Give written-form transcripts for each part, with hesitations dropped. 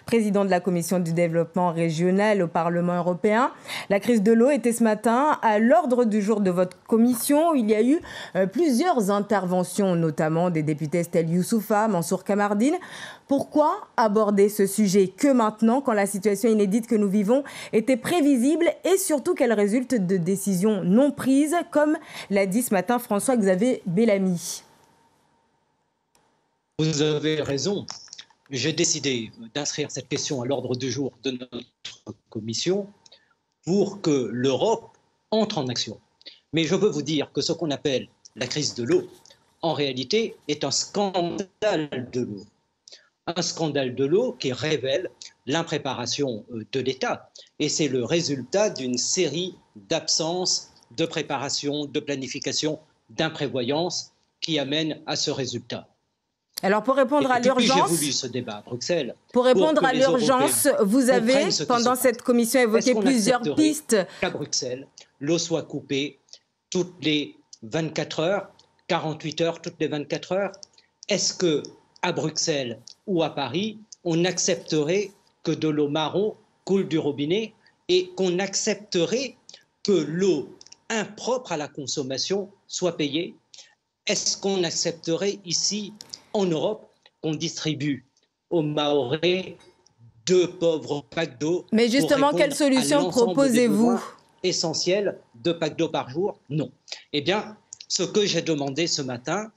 président de la Commission du développement régional au Parlement européen. La crise de l'eau était ce matin à l'ordre du jour de votre commission. Il y a eu plusieurs interventions, notamment des députés Estelle Youssouffa, Mansour Kamardine. Pourquoi aborder ce sujet que maintenant, quand la situation inédite que nous vivons était prévisible et surtout qu'elle résulte de décisions non prises, comme l'a dit ce matin François-Xavier Bellamy? Vous avez raison. J'ai décidé d'inscrire cette question à l'ordre du jour de notre commission pour que l'Europe entre en action. Mais je veux vous dire que ce qu'on appelle la crise de l'eau, en réalité, est un scandale de l'eau. Un scandale de l'eau qui révèle l'impréparation de l'État. Et c'est le résultat d'une série d'absences de préparation, de planification, d'imprévoyance qui amène à ce résultat. Alors pour répondre à l'urgence, j'ai voulu ce débat à Bruxelles. Pour répondre à l'urgence, vous avez, pendant cette commission, évoqué plusieurs pistes. Qu'à Bruxelles, l'eau soit coupée toutes les 24 heures, 48 heures, toutes les 24 heures. Est-ce qu'à Bruxelles ou à Paris, on accepterait que de l'eau marron coule du robinet et qu'on accepterait que l'eau impropre à la consommation soit payée? Est-ce qu'on accepterait ici, en Europe, qu'on distribue aux Mahorais 2 pauvres packs d'eau? Mais justement, quelle solution proposez-vous? Essentiel, 2 packs d'eau par jour? Non. Eh bien, ce que j'ai demandé ce matin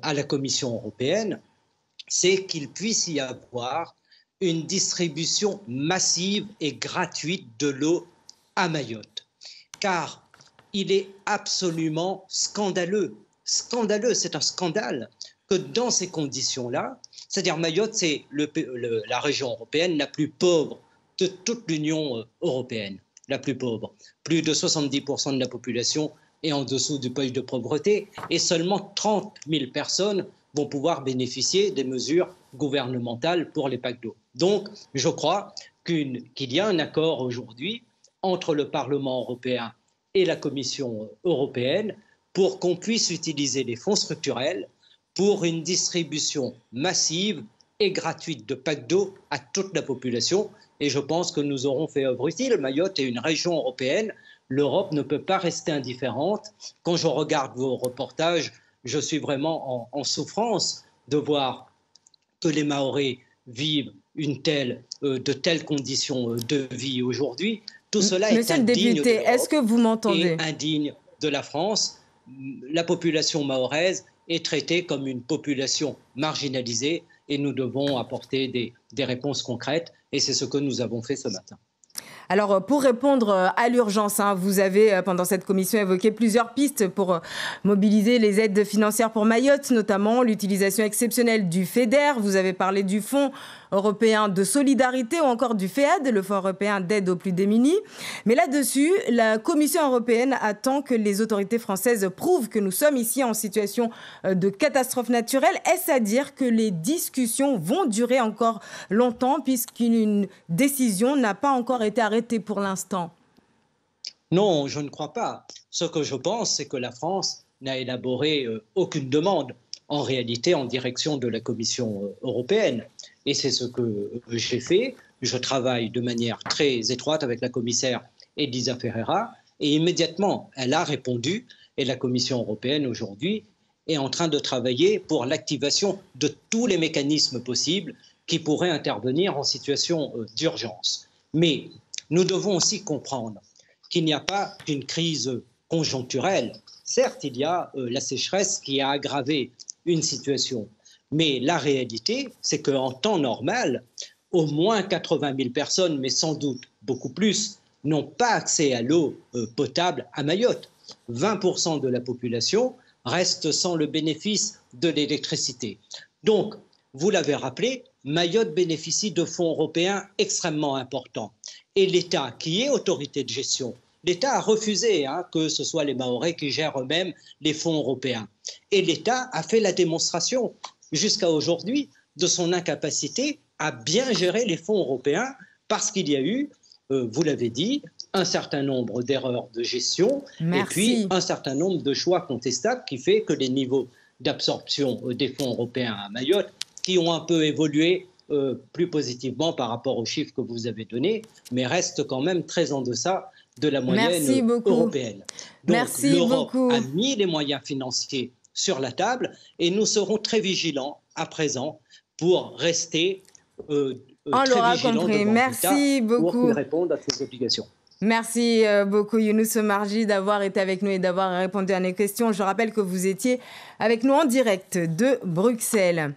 à la Commission européenne, c'est qu'il puisse y avoir une distribution massive et gratuite de l'eau à Mayotte. Car il est absolument scandaleux. Scandaleux, c'est un scandale que dans ces conditions-là, c'est-à-dire Mayotte, c'est la région européenne la plus pauvre de toute l'Union européenne, la plus pauvre. Plus de 70% de la population est en dessous du poil de pauvreté et seulement 30 000 personnes vont pouvoir bénéficier des mesures gouvernementales pour les packs d'eau. Donc, je crois qu'il y a un accord aujourd'hui entre le Parlement européen et la Commission européenne pour qu'on puisse utiliser les fonds structurels pour une distribution massive et gratuite de packs d'eau à toute la population. Et je pense que nous aurons fait œuvre utile. Mayotte est une région européenne. L'Europe ne peut pas rester indifférente. Quand je regarde vos reportages, je suis vraiment en souffrance de voir que les Mahorais vivent de telles conditions de vie aujourd'hui. Tout cela est indigne de l'Europe. Monsieur le député, est-ce que vous m'entendez? Indigne de la France. La population mahoraise est traitée comme une population marginalisée et nous devons apporter des réponses concrètes et c'est ce que nous avons fait ce matin. Alors, pour répondre à l'urgence, vous avez, pendant cette commission, évoqué plusieurs pistes pour mobiliser les aides financières pour Mayotte, notamment l'utilisation exceptionnelle du FEDER. Vous avez parlé du Fonds européen de solidarité ou encore du FEAD, le Fonds européen d'aide aux plus démunis. Mais là-dessus, la Commission européenne attend que les autorités françaises prouvent que nous sommes ici en situation de catastrophe naturelle. Est-ce à dire que les discussions vont durer encore longtemps puisqu'une décision n'a pas encore été arrêtée pour l'instant? Non, je ne crois pas. Ce que je pense, c'est que la France n'a élaboré aucune demande, en réalité, en direction de la Commission européenne. Et c'est ce que j'ai fait. Je travaille de manière très étroite avec la commissaire Elisa Ferreira. Et immédiatement, elle a répondu. Et la Commission européenne, aujourd'hui, est en train de travailler pour l'activation de tous les mécanismes possibles qui pourraient intervenir en situation d'urgence. Mais nous devons aussi comprendre qu'il n'y a pas qu'une crise conjoncturelle. Certes, il y a la sécheresse qui a aggravé une situation. Mais la réalité, c'est qu'en temps normal, au moins 80 000 personnes, mais sans doute beaucoup plus, n'ont pas accès à l'eau potable à Mayotte. 20% de la population reste sans le bénéfice de l'électricité. Donc, vous l'avez rappelé, Mayotte bénéficie de fonds européens extrêmement importants. Et l'État, qui est autorité de gestion, l'État a refusé que ce soit les Mahorais qui gèrent eux-mêmes les fonds européens. Et l'État a fait la démonstration jusqu'à aujourd'hui de son incapacité à bien gérer les fonds européens parce qu'il y a eu, vous l'avez dit, un certain nombre d'erreurs de gestion et puis un certain nombre de choix contestables qui fait que les niveaux d'absorption des fonds européens à Mayotte, qui ont un peu évolué plus positivement par rapport aux chiffres que vous avez donnés, mais reste quand même très en deçà de la moyenne européenne. Donc l'Europe a mis les moyens financiers sur la table et nous serons très vigilants à présent pour rester très vigilants devant l'État pour qu'il réponde à ses obligations. Merci beaucoup Younous Omarjee d'avoir été avec nous et d'avoir répondu à nos questions. Je rappelle que vous étiez avec nous en direct de Bruxelles.